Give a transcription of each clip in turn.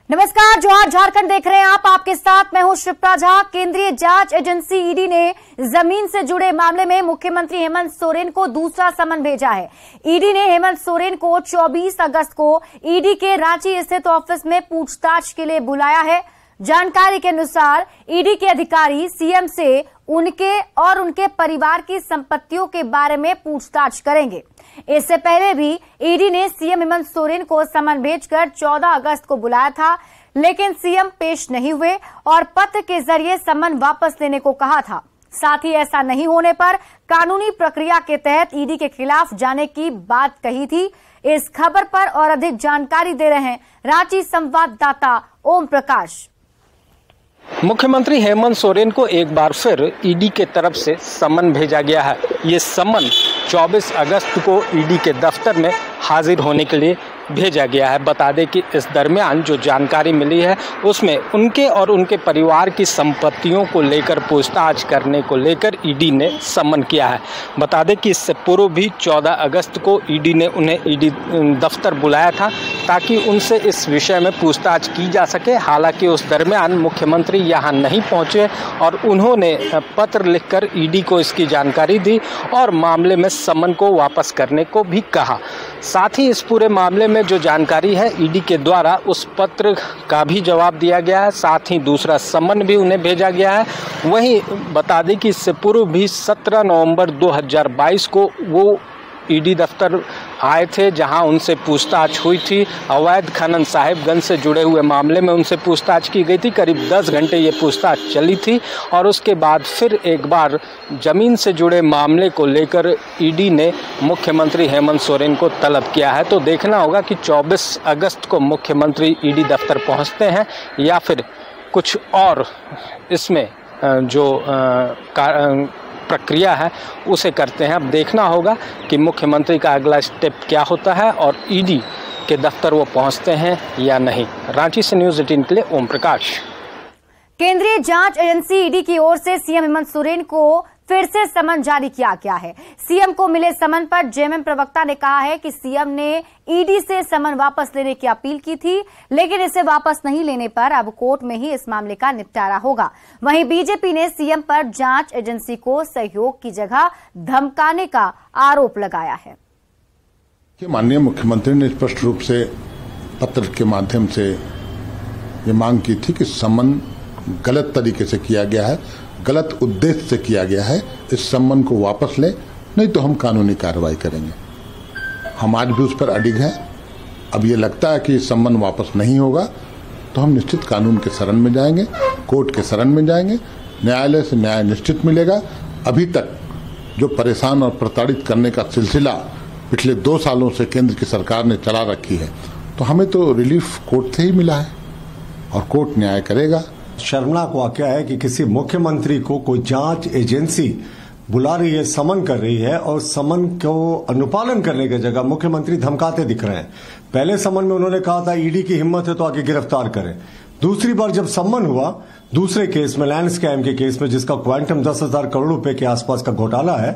नमस्कार, जोहार झारखंड देख रहे हैं आप। आपके साथ मैं हूं शिप्रा झा। केंद्रीय जांच एजेंसी ईडी ने जमीन से जुड़े मामले में मुख्यमंत्री हेमंत सोरेन को दूसरा समन भेजा है। ईडी ने हेमंत सोरेन को 24 अगस्त को ईडी के रांची स्थित ऑफिस में पूछताछ के लिए बुलाया है। जानकारी के अनुसार ईडी के अधिकारी सीएम से उनके और उनके परिवार की संपत्तियों के बारे में पूछताछ करेंगे। इससे पहले भी ईडी ने सीएम हेमंत सोरेन को समन भेजकर 14 अगस्त को बुलाया था, लेकिन सीएम पेश नहीं हुए और पत्र के जरिए समन वापस लेने को कहा था। साथ ही ऐसा नहीं होने पर कानूनी प्रक्रिया के तहत ईडी के खिलाफ जाने की बात कही थी। इस खबर पर और अधिक जानकारी दे रहे हैं रांची संवाददाता ओम प्रकाश। मुख्यमंत्री हेमंत सोरेन को एक बार फिर ईडी के तरफ से समन भेजा गया है। ये समन 24 अगस्त को ईडी के दफ्तर में हाजिर होने के लिए भेजा गया है। बता दें कि इस दरमियान जो जानकारी मिली है उसमें उनके और उनके परिवार की संपत्तियों को लेकर पूछताछ करने को लेकर ईडी ने समन किया है। बता दें कि इससे पूर्व भी 14 अगस्त को ईडी ने उन्हें ईडी दफ्तर बुलाया था ताकि उनसे इस विषय में पूछताछ की जा सके। हालांकि उस दरमियान मुख्यमंत्री यहाँ नहीं पहुँचे और उन्होंने पत्र लिखकर ईडी को इसकी जानकारी दी और मामले में समन को वापस करने को भी कहा। साथ ही इस पूरे मामले में जो जानकारी है ईडी के द्वारा उस पत्र का भी जवाब दिया गया है। साथ ही दूसरा समन भी उन्हें भेजा गया है। वहीं बता दें कि इससे पूर्व भी 17 नवंबर 2022 को वो ईडी दफ्तर आए थे, जहां उनसे पूछताछ हुई थी। अवैध खनन साहिबगंज से जुड़े हुए मामले में उनसे पूछताछ की गई थी। करीब 10 घंटे ये पूछताछ चली थी और उसके बाद फिर एक बार जमीन से जुड़े मामले को लेकर ईडी ने मुख्यमंत्री हेमंत सोरेन को तलब किया है। तो देखना होगा कि 24 अगस्त को मुख्यमंत्री ईडी दफ्तर पहुंचते हैं या फिर कुछ और इसमें जो प्रक्रिया है उसे करते हैं। अब देखना होगा कि मुख्यमंत्री का अगला स्टेप क्या होता है और ईडी के दफ्तर वो पहुंचते हैं या नहीं। रांची से न्यूज़ 18 के लिए ओम प्रकाश। केंद्रीय जांच एजेंसी ईडी की ओर से सीएम हेमंत सोरेन को फिर से समन जारी किया गया है। सीएम को मिले समन पर जेएमएम प्रवक्ता ने कहा है कि सीएम ने ईडी से समन वापस लेने की अपील की थी, लेकिन इसे वापस नहीं लेने पर अब कोर्ट में ही इस मामले का निपटारा होगा। वहीं बीजेपी ने सीएम पर जांच एजेंसी को सहयोग की जगह धमकाने का आरोप लगाया है। माननीय मुख्यमंत्री ने स्पष्ट रूप से पत्र के माध्यम से ये मांग की थी कि समन गलत तरीके से किया गया है, गलत उद्देश्य से किया गया है। इस सम्मन को वापस ले, नहीं तो हम कानूनी कार्रवाई करेंगे। हम आज भी उस पर अडिग हैं। अब ये लगता है कि सम्मन वापस नहीं होगा तो हम निश्चित कानून के शरण में जाएंगे, कोर्ट के शरण में जाएंगे, न्यायालय से न्याय निश्चित मिलेगा। अभी तक जो परेशान और प्रताड़ित करने का सिलसिला पिछले 2 सालों से केंद्र की सरकार ने चला रखी है, तो हमें तो रिलीफ कोर्ट से ही मिला है और कोर्ट न्याय करेगा। शर्मनाक वाकया है कि किसी मुख्यमंत्री को कोई जांच एजेंसी बुला रही है, समन कर रही है और समन को अनुपालन करने की जगह मुख्यमंत्री धमकाते दिख रहे हैं। पहले समन में उन्होंने कहा था ईडी की हिम्मत है तो आगे गिरफ्तार करें। दूसरी बार जब समन हुआ दूसरे केस में, लैंड स्कैम के केस में जिसका क्वांटम 10,000 करोड़ रुपए के आसपास का घोटाला है,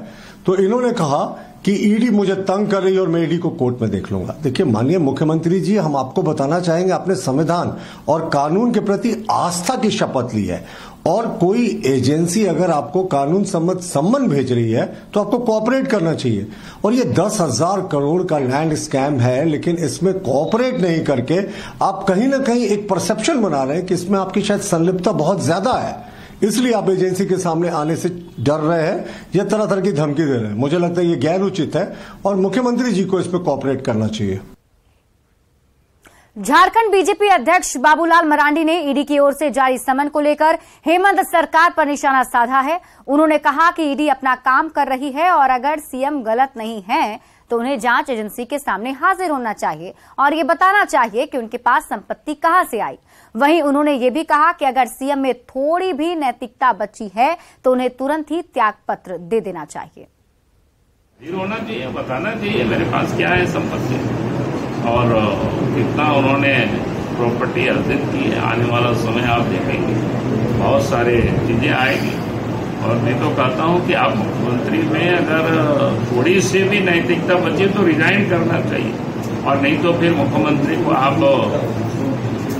तो इन्होंने कहा कि ईडी मुझे तंग कर रही है और मैं ईडी को कोर्ट में देख लूंगा। देखिए माननीय मुख्यमंत्री जी, हम आपको बताना चाहेंगे आपने संविधान और कानून के प्रति आस्था की शपथ ली है और कोई एजेंसी अगर आपको कानून सम्मत सम्मन भेज रही है तो आपको कोऑपरेट करना चाहिए। और ये 10,000 करोड़ का लैंड स्कैम है, लेकिन इसमें कोऑपरेट नहीं करके आप कहीं ना कहीं एक परसेप्शन बना रहे हैं कि इसमें आपकी शायद संलिप्तता बहुत ज्यादा है, इसलिए आप एजेंसी के सामने आने से डर रहे हैं या तरह तरह की धमकी दे रहे हैं। मुझे लगता है ये गैर उचित है और मुख्यमंत्री जी को इस पर कोऑपरेट करना चाहिए। झारखंड बीजेपी अध्यक्ष बाबूलाल मरांडी ने ईडी की ओर से जारी समन को लेकर हेमंत सरकार पर निशाना साधा है। उन्होंने कहा कि ईडी अपना काम कर रही है और अगर सीएम गलत नहीं है तो उन्हें जांच एजेंसी के सामने हाजिर होना चाहिए और ये बताना चाहिए कि उनके पास संपत्ति कहां से आई। वहीं उन्होंने ये भी कहा कि अगर सीएम में थोड़ी भी नैतिकता बची है तो उन्हें तुरंत ही त्याग पत्र दे देना चाहिए। होना चाहिए, बताना चाहिए मेरे पास क्या है संपत्ति और कितना उन्होंने प्रॉपर्टी अर्जित की है। आने वाला समय आप देखेंगे बहुत सारे चीजें आएगी और मैं तो कहता हूं कि आप मुख्यमंत्री में अगर थोड़ी सी भी नैतिकता बची तो रिजाइन करना चाहिए और नहीं तो फिर मुख्यमंत्री को आप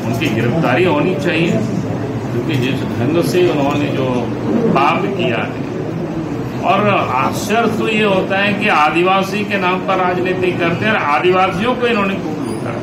उनकी गिरफ्तारी होनी चाहिए, क्योंकि जिस ढंग से उन्होंने जो पाप किया है। और आश्चर्य तो ये होता है कि आदिवासी के नाम पर राजनीति करते हैं और आदिवासियों को इन्होंने खूब लूटा।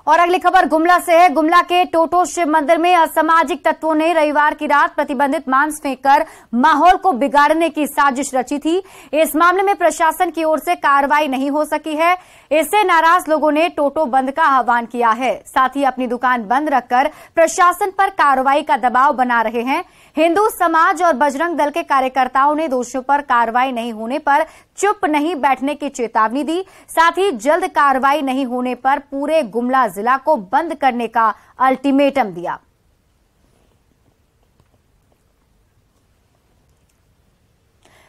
और अगली खबर गुमला से है। गुमला के टोटो शिव मंदिर में असामाजिक तत्वों ने रविवार की रात प्रतिबंधित मांस फेंककर माहौल को बिगाड़ने की साजिश रची थी। इस मामले में प्रशासन की ओर से कार्रवाई नहीं हो सकी है। इससे नाराज लोगों ने टोटो बंद का आह्वान किया है। साथ ही अपनी दुकान बंद रखकर प्रशासन पर कार्रवाई का दबाव बना रहे हैं। हिंदू समाज और बजरंग दल के कार्यकर्ताओं ने दोषियों पर कार्रवाई नहीं होने पर चुप नहीं बैठने की चेतावनी दी। साथ ही जल्द कार्रवाई नहीं होने पर पूरे गुमला जिला को बंद करने का अल्टीमेटम दिया।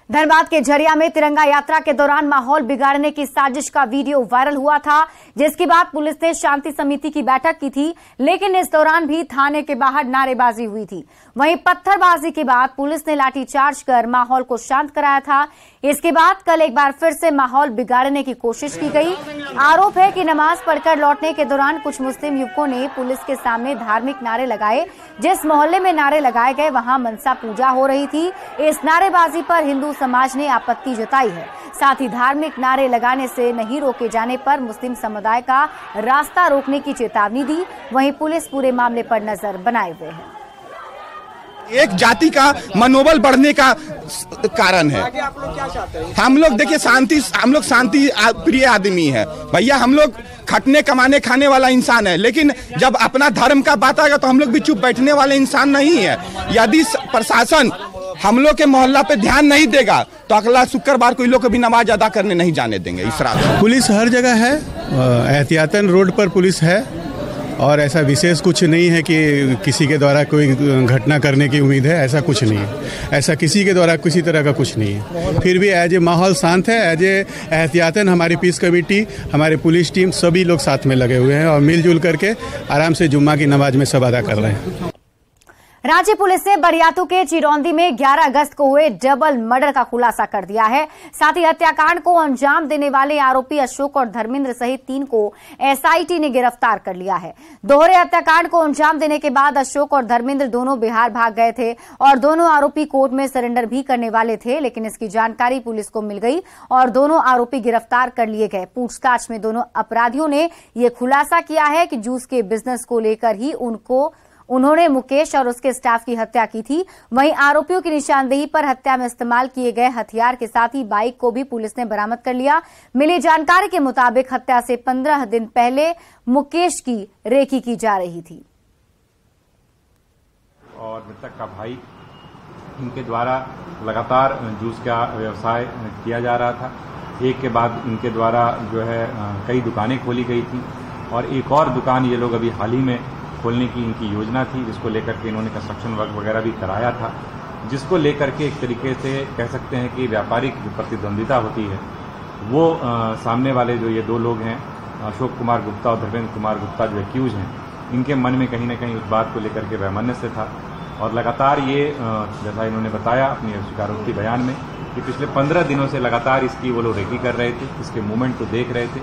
धनबाद के झरिया में तिरंगा यात्रा के दौरान माहौल बिगाड़ने की साजिश का वीडियो वायरल हुआ था, जिसके बाद पुलिस ने शांति समिति की बैठक की थी, लेकिन इस दौरान भी थाने के बाहर नारेबाजी हुई थी। वहीं पत्थरबाजी के बाद पुलिस ने लाठीचार्ज कर माहौल को शांत कराया था। इसके बाद कल एक बार फिर से माहौल बिगाड़ने की कोशिश की गई। आरोप है कि नमाज पढ़कर लौटने के दौरान कुछ मुस्लिम युवकों ने पुलिस के सामने धार्मिक नारे लगाए। जिस मोहल्ले में नारे लगाए गए वहां मनसा पूजा हो रही थी। इस नारेबाजी पर हिंदू समाज ने आपत्ति जताई है। साथ ही धार्मिक नारे लगाने से नहीं रोके जाने पर मुस्लिम समुदाय का रास्ता रोकने की चेतावनी दी। वहीं पुलिस पूरे मामले पर नजर बनाए हुए है। एक जाति का मनोबल बढ़ने का कारण है। हम लोग देखिए हम लोग शांति प्रिय आदमी है भैया। हम लोग खटने कमाने खाने वाला इंसान है, लेकिन जब अपना धर्म का बात आएगा तो हम लोग भी चुप बैठने वाले इंसान नहीं है। यदि प्रशासन हम लोग के मोहल्ला पे ध्यान नहीं देगा तो अगला शुक्रवार को इन लोग को भी नमाज अदा करने नहीं जाने देंगे। इस रात पुलिस हर जगह है, एहतियातन रोड पर पुलिस है और ऐसा विशेष कुछ नहीं है कि किसी के द्वारा कोई घटना करने की उम्मीद है। ऐसा कुछ नहीं है, ऐसा किसी के द्वारा किसी तरह का कुछ नहीं है। फिर भी एज ए माहौल शांत है। एज ए एहतियातन हमारी पीस कमेटी, हमारी पुलिस टीम सभी लोग साथ में लगे हुए हैं और मिलजुल करके आराम से जुम्मा की नमाज में सब अदा कर रहे हैं। रांची पुलिस ने बरियातू के चिरौंदी में 11 अगस्त को हुए डबल मर्डर का खुलासा कर दिया है। साथ ही हत्याकांड को अंजाम देने वाले आरोपी अशोक और धर्मेंद्र सहित 3 को एसआईटी ने गिरफ्तार कर लिया है। दोहरे हत्याकांड को अंजाम देने के बाद अशोक और धर्मेंद्र दोनों बिहार भाग गए थे और दोनों आरोपी कोर्ट में सरेंडर भी करने वाले थे, लेकिन इसकी जानकारी पुलिस को मिल गई और दोनों आरोपी गिरफ्तार कर लिए गए। पूछताछ में दोनों अपराधियों ने यह खुलासा किया है कि जूस के बिजनेस को लेकर ही उन्होंने मुकेश और उसके स्टाफ की हत्या की थी। वहीं आरोपियों की निशानदेही पर हत्या में इस्तेमाल किए गए हथियार के साथ ही बाइक को भी पुलिस ने बरामद कर लिया। मिली जानकारी के मुताबिक हत्या से 15 दिन पहले मुकेश की रेकी की जा रही थी। और मृतक का भाई, इनके द्वारा लगातार जूस का व्यवसाय किया जा रहा था। एक के बाद इनके द्वारा जो है कई दुकानें खोली गई थी और एक और दुकान ये लोग अभी हाल ही में खोलने की इनकी योजना थी, जिसको लेकर के इन्होंने कंस्ट्रक्शन वर्क वगैरह भी कराया था, जिसको लेकर के एक तरीके से कह सकते हैं कि व्यापारिक जो प्रतिद्वंदिता होती है वो सामने वाले जो ये 2 लोग हैं अशोक कुमार गुप्ता और धर्मेंद्र कुमार गुप्ता जो एक्यूज हैं, इनके मन में कहीं न कहीं उस बात को लेकर के वैमनस्य था। और लगातार ये जैसा इन्होंने बताया अपनी स्वीकारोक्ति बयान में कि पिछले 15 दिनों से लगातार इसकी वो लोग रेकी कर रहे थे, इसके मूवमेंट को देख रहे थे।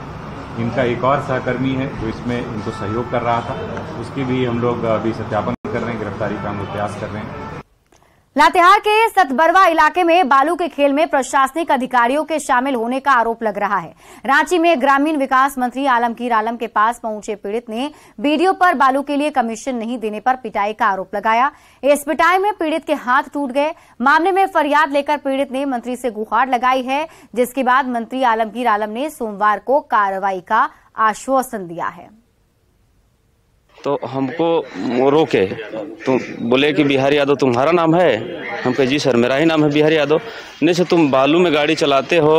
इनका एक और सहकर्मी है जो इसमें इनको सहयोग कर रहा था, उसकी भी हम लोग अभी सत्यापन कर रहे हैं, गिरफ्तारी का हम लोग प्रयास कर रहे हैं। लातेहार के सतबरवा इलाके में बालू के खेल में प्रशासनिक अधिकारियों के शामिल होने का आरोप लग रहा है। रांची में ग्रामीण विकास मंत्री आलमगीर आलम के पास पहुंचे पीड़ित ने वीडियो पर बालू के लिए कमीशन नहीं देने पर पिटाई का आरोप लगाया। इस पिटाई में पीड़ित के हाथ टूट गए। मामले में फरियाद लेकर पीड़ित ने मंत्री से गुहार लगाई है, जिसके बाद मंत्री आलमगीर आलम ने सोमवार को कार्रवाई का आश्वासन दिया है। तो हमको रोके तो बोले कि बिहारी यादव तुम्हारा नाम है? हम कहे जी सर मेरा ही नाम है बिहारी यादव। नहीं सर तुम बालू में गाड़ी चलाते हो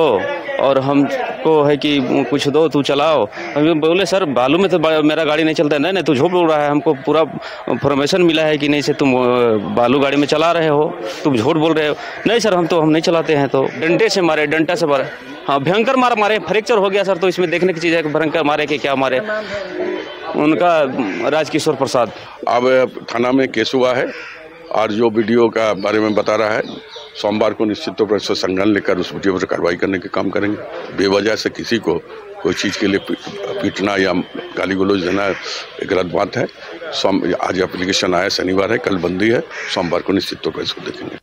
और हमको है कि कुछ दो तू चलाओ। हम बोले सर बालू में तो मेरा गाड़ी नहीं चलता है। नहीं तू झूठ बोल रहा है, हमको पूरा इन्फॉर्मेशन मिला है कि नहीं से तुम बालू गाड़ी में चला रहे हो, तुम झूठ बोल रहे हो। नहीं सर हम नहीं चलाते हैं। तो डंडा से मारे। हाँ भयंकर मारे, फ्रैक्चर हो गया सर। तो इसमें देखने की चीज़ है कि भयंकर मारे कि क्या मारे। उनका राजकिशोर प्रसाद। अब थाना में केस हुआ है और जो वीडियो का बारे में बता रहा है, सोमवार को निश्चित तौर पर संज्ञान लेकर उस वीडियो पर कार्रवाई करने के काम करेंगे। बेवजह से किसी को कोई चीज़ के लिए पीटना या गाली गलौज देना एक गलत बात है। आज एप्लीकेशन आया, शनिवार है, कल बंदी है, सोमवार को निश्चित तौर पर इसको देखेंगे।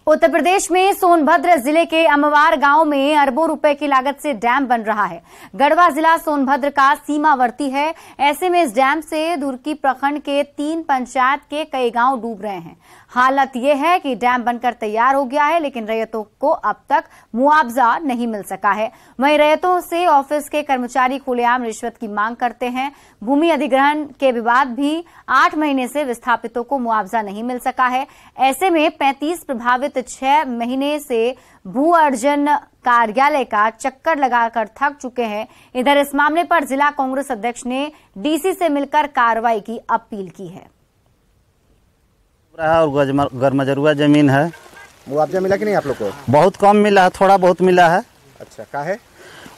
उत्तर प्रदेश में सोनभद्र जिले के अमवार गांव में अरबों रुपए की लागत से डैम बन रहा है। गढ़वा जिला सोनभद्र का सीमावर्ती है। ऐसे में इस डैम से धुरकी प्रखंड के 3 पंचायत के कई गांव डूब रहे हैं। हालत यह है कि डैम बनकर तैयार हो गया है, लेकिन रैयतों को अब तक मुआवजा नहीं मिल सका है। वहीं रैयतों से ऑफिस के कर्मचारी खुलेआम रिश्वत की मांग करते हैं। भूमि अधिग्रहण के विवाद भी 8 महीने से विस्थापितों को मुआवजा नहीं मिल सका है। ऐसे में 35 प्रभावित 6 महीने से भू अर्जन कार्यालय का चक्कर लगाकर थक चुके हैं। इधर इस मामले पर जिला कांग्रेस अध्यक्ष ने डीसी से मिलकर कार्रवाई की अपील की है। और गरमजरुआ जमीन है। मुआवजा मिला कि नहीं आप लोग को? बहुत कम मिला है, थोड़ा बहुत मिला है। अच्छा, क्या है?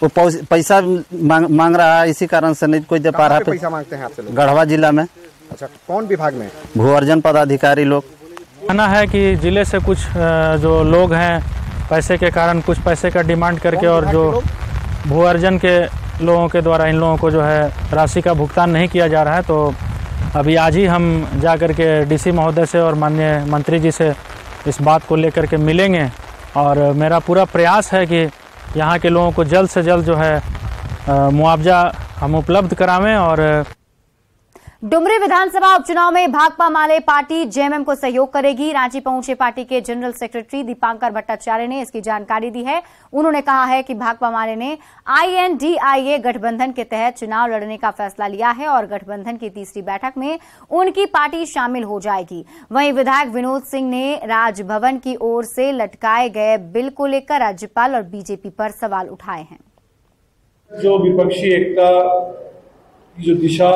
वो पैसा मांग रहा है, इसी कारण से नहीं कोई दे पा रहा है। पैसा मांगते हैं आपसे लोग? गढ़वा जिला में। अच्छा, कौन विभाग में? भू अर्जन पदाधिकारी लोग। कहना है कि जिले से कुछ जो लोग हैं पैसे के कारण कुछ पैसे का डिमांड करके, और जो भू अर्जन के लोगों के द्वारा इन लोगों को जो है राशि का भुगतान नहीं किया जा रहा है। तो अभी आज ही हम जा कर के डीसी महोदय से और माननीय मंत्री जी से इस बात को लेकर के मिलेंगे, और मेरा पूरा प्रयास है कि यहाँ के लोगों को जल्द से जल्द जो है मुआवजा हम उपलब्ध करावें। और डुमरी विधानसभा उपचुनाव में भाकपा माले पार्टी जेएमएम को सहयोग करेगी। रांची पहुंचे पार्टी के जनरल सेक्रेटरी दीपांकर भट्टाचार्य ने इसकी जानकारी दी है। उन्होंने कहा है कि भाकपा माले ने INDIA गठबंधन के तहत चुनाव लड़ने का फैसला लिया है और गठबंधन की तीसरी बैठक में उनकी पार्टी शामिल हो जाएगी। वहीं विधायक विनोद सिंह ने राजभवन की ओर से लटकाए गए बिल को लेकर राज्यपाल और बीजेपी पर सवाल उठाए हैं। जो विपक्षी एकता जो दिशा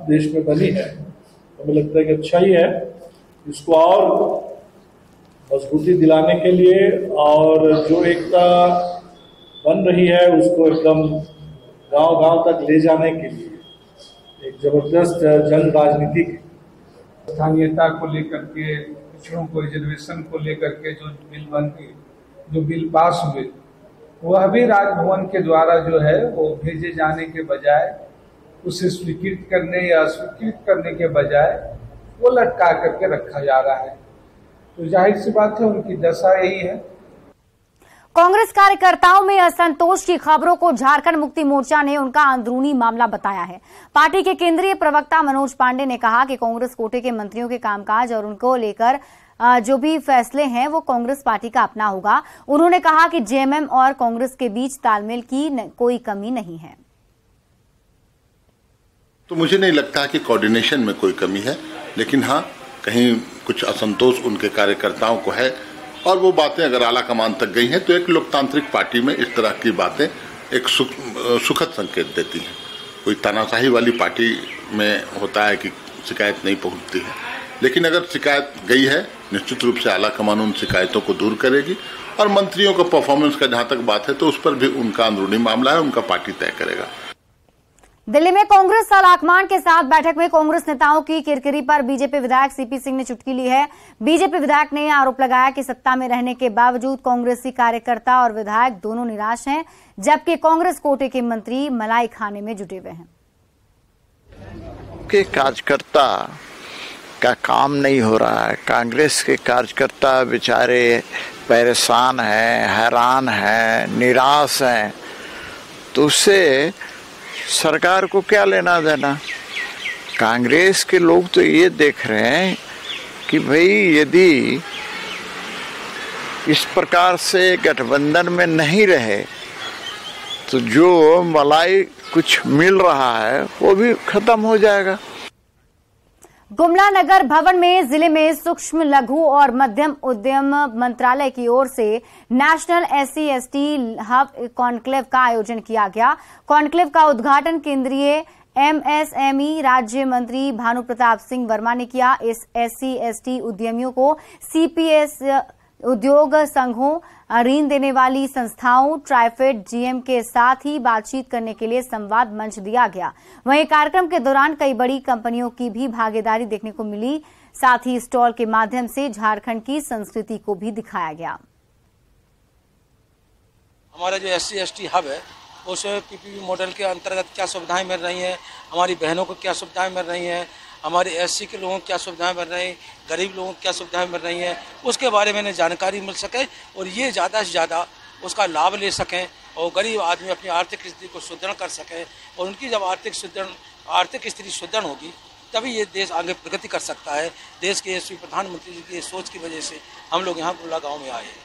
देश में बनी है, हमें लगता है कि अच्छा ही है। इसको और मजबूती दिलाने के लिए और जो एकता बन रही है उसको एकदम गांव-गांव तक ले जाने के लिए एक जबरदस्त जन राजनीतिक स्थानीयता को लेकर के, पिछड़ों को रिजर्वेशन को लेकर के जो बिल पास हुए, वह भी राजभवन के द्वारा जो है वो भेजे जाने के बजाय, उसे स्वीकृत करने या अस्वीकृत करने के बजाय वो लटका करके रखा जा रहा है। तो जाहिर सी बात है उनकी दशा यही है। कांग्रेस कार्यकर्ताओं में असंतोष की खबरों को झारखंड मुक्ति मोर्चा ने उनका अंदरूनी मामला बताया है। पार्टी के केंद्रीय प्रवक्ता मनोज पांडे ने कहा कि कांग्रेस कोटे के मंत्रियों के कामकाज और उनको लेकर जो भी फैसले हैं वो कांग्रेस पार्टी का अपना होगा। उन्होंने कहा कि जेएमएम और कांग्रेस के बीच तालमेल की कोई कमी नहीं है। तो मुझे नहीं लगता कि कोऑर्डिनेशन में कोई कमी है, लेकिन हाँ कहीं कुछ असंतोष उनके कार्यकर्ताओं को है, और वो बातें अगर आला कमान तक गई हैं तो एक लोकतांत्रिक पार्टी में इस तरह की बातें एक सुखद संकेत देती हैं। कोई तानाशाही वाली पार्टी में होता है कि शिकायत नहीं पहुंचती है, लेकिन अगर शिकायत गई है निश्चित रूप से आला कमान उन शिकायतों को दूर करेगी। और मंत्रियों का परफॉर्मेंस का जहां तक बात है तो उस पर भी उनका अंदरूनी मामला है, उनका पार्टी तय करेगा। दिल्ली में कांग्रेस आलाकमान के साथ बैठक में कांग्रेस नेताओं की किरकिरी पर बीजेपी विधायक सीपी सिंह ने चुटकी ली है। बीजेपी विधायक ने आरोप लगाया कि सत्ता में रहने के बावजूद कांग्रेसी कार्यकर्ता और विधायक दोनों निराश हैं, जबकि कांग्रेस कोटे के मंत्री मलाई खाने में जुटे हुए हैं। के कार्यकर्ता का काम नहीं हो रहा है। कांग्रेस के कार्यकर्ता बेचारे परेशान हैं, हैरान हैं, निराश हैं, तो उससे सरकार को क्या लेना देना। कांग्रेस के लोग तो ये देख रहे हैं कि भाई यदि इस प्रकार से गठबंधन में नहीं रहे तो जो मलाई कुछ मिल रहा है वो भी खत्म हो जाएगा। गुमला नगर भवन में जिले में सूक्ष्म लघु और मध्यम उद्यम मंत्रालय की ओर से नेशनल SC/ST हब कॉन्क्लेव का आयोजन किया गया। कॉन्क्लेव का उद्घाटन केंद्रीय MSME राज्य मंत्री भानु प्रताप सिंह वर्मा ने किया। इस SC/ST उद्यमियों को CPS उद्योग संघों, ऋण देने वाली संस्थाओं, ट्राइफेड GM के साथ ही बातचीत करने के लिए संवाद मंच दिया गया। वहीं कार्यक्रम के दौरान कई बड़ी कंपनियों की भी भागीदारी देखने को मिली। साथ ही स्टॉल के माध्यम से झारखंड की संस्कृति को भी दिखाया गया। हमारा जो SC/ST हब है उस पीपीपी मॉडल के अंतर्गत क्या सुविधाएं मिल रही हैं, हमारी बहनों को क्या सुविधाएं मिल रही हैं, हमारे एससी के लोगों को क्या सुविधाएं मिल रही हैं, गरीब लोगों को क्या सुविधाएं मिल रही हैं, उसके बारे में जानकारी मिल सके और ये ज़्यादा से ज़्यादा उसका लाभ ले सकें और गरीब आदमी अपनी आर्थिक स्थिति को सुदृढ़ कर सकें। और उनकी जब आर्थिक स्थिति सुदृढ़ होगी तभी ये देश आगे प्रगति कर सकता है। देश के यशस्वी प्रधानमंत्री जी की सोच की वजह से हम लोग यहाँ बुला गाँव में आए हैं।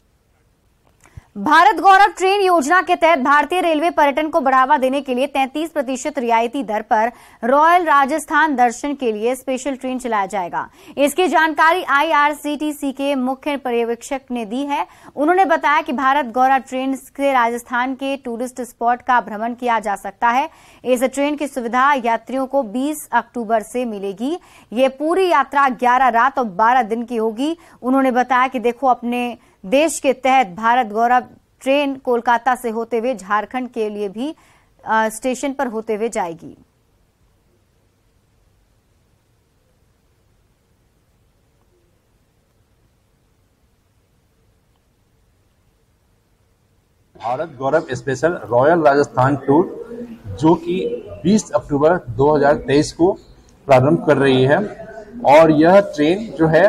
भारत गौरव ट्रेन योजना के तहत भारतीय रेलवे पर्यटन को बढ़ावा देने के लिए 33% रियायती दर पर रॉयल राजस्थान दर्शन के लिए स्पेशल ट्रेन चलाया जाएगा। इसकी जानकारी IRCTC के मुख्य पर्यवेक्षक ने दी है। उन्होंने बताया कि भारत गौरव ट्रेन से राजस्थान के टूरिस्ट स्पॉट का भ्रमण किया जा सकता है। इस ट्रेन की सुविधा यात्रियों को 20 अक्टूबर से मिलेगी। ये पूरी यात्रा 11 रात और 12 दिन की होगी। उन्होंने बताया कि देखो, अपने देश के तहत भारत गौरव ट्रेन कोलकाता से होते हुए झारखंड के लिए भी स्टेशन पर होते हुए जाएगी। भारत गौरव स्पेशल रॉयल राजस्थान टूर जो कि 20 अक्टूबर 2023 को प्रारंभ कर रही है और यह ट्रेन जो है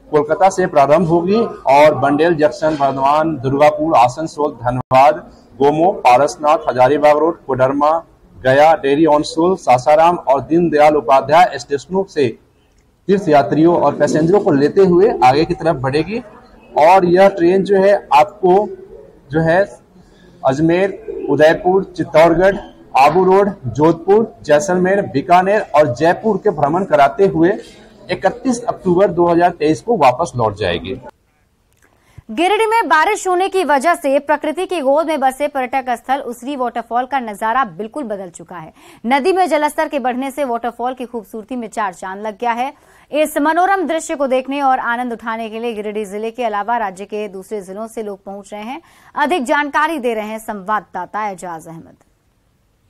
कोलकाता से प्रारंभ होगी और bundle junction, Bardhaman, Durgapur, Asansol, Dhanbad, Gomo, Parasnath, Hazaribagh road, Koderma, गया, डेरी ऑन सोल, सासाराम और दीनदयाल उपाध्याय स्टेशनों से तीर्थ यात्रियों और पैसेंजरों को लेते हुए आगे की तरफ बढ़ेगी। और यह ट्रेन जो है आपको जो है अजमेर, उदयपुर, चित्तौड़गढ़, आबू रोड, जोधपुर, जैसलमेर, बीकानेर और जयपुर के भ्रमण कराते हुए 31 अक्टूबर 2023 को वापस लौट जाएगी। गिरिडीह में बारिश होने की वजह से प्रकृति की गोद में बसे पर्यटक स्थल उसरी वाटरफॉल का नजारा बिल्कुल बदल चुका है। नदी में जलस्तर के बढ़ने से वाटरफॉल की खूबसूरती में चार चांद लग गया है। इस मनोरम दृश्य को देखने और आनंद उठाने के लिए गिरिडीह जिले के अलावा राज्य के दूसरे जिलों से लोग पहुंच रहे हैं। अधिक जानकारी दे रहे हैं संवाददाता एजाज अहमद।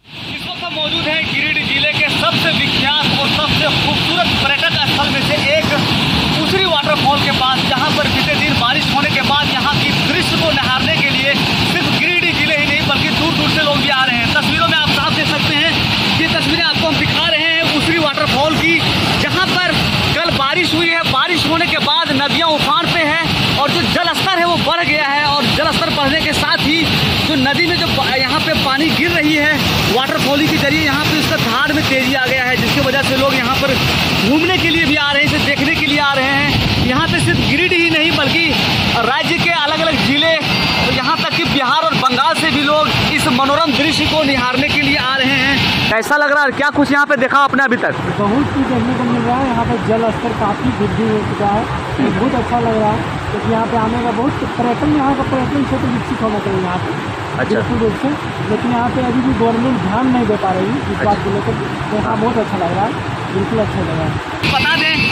इस वक्त हम मौजूद हैं गिरिडीह जिले के सबसे विख्यात और सबसे खूबसूरत पर्यटक स्थल में से एक उसरी वाटरफॉल के पास, जहां पर बीते दिन बारिश होने के बाद यहां की दृश्य को निहारने के लिए सिर्फ गिरिडीह जिले ही नहीं बल्कि दूर दूर से लोग भी आ रहे हैं। तस्वीरों में आप साफ देख सकते हैं, ये तस्वीरें आपको हम दिखा रहे हैं उसरी वाटरफॉल की, जहां पर कल बारिश हुई है। बारिश होने के बाद नदियां उफान पे है और जो जल स्तर है वो बढ़ गया है और जल स्तर बढ़ने के साथ ही जो नदी में जो यहाँ पे पानी गिर रही है वाटरफॉल के जरिए, यहाँ पे उसका धार में तेजी आ गया है, जिसकी वजह से लोग यहाँ पर घूमने के लिए भी आ रहे हैं, इसे देखने के लिए आ रहे हैं। यहाँ पे सिर्फ गिरिडीह ही नहीं बल्कि राज्य के अलग अलग जिले और यहाँ तक कि बिहार और बंगाल से भी लोग इस मनोरम दृश्य को निहारने के लिए आ रहे हैं। कैसा लग रहा है, क्या कुछ यहाँ पे देखा आपने अभी तक? बहुत कुछ देखने को मिल रहा है। यहाँ पे जल स्तर काफी वृद्धि हो चुका है, बहुत अच्छा लग रहा है क्योंकि यहाँ पे आने का बहुत पर्यटन, यहाँ का पर्यटन क्षेत्र विकसित होना चाहिए यहाँ पे। अच्छा, रूप से, लेकिन यहाँ पे अभी भी गवर्नमेंट ध्यान नहीं दे पा रही इस बात को लेकर। तो यहाँ बहुत अच्छा लग रहा है, बिल्कुल अच्छा लग रहा है। बता दें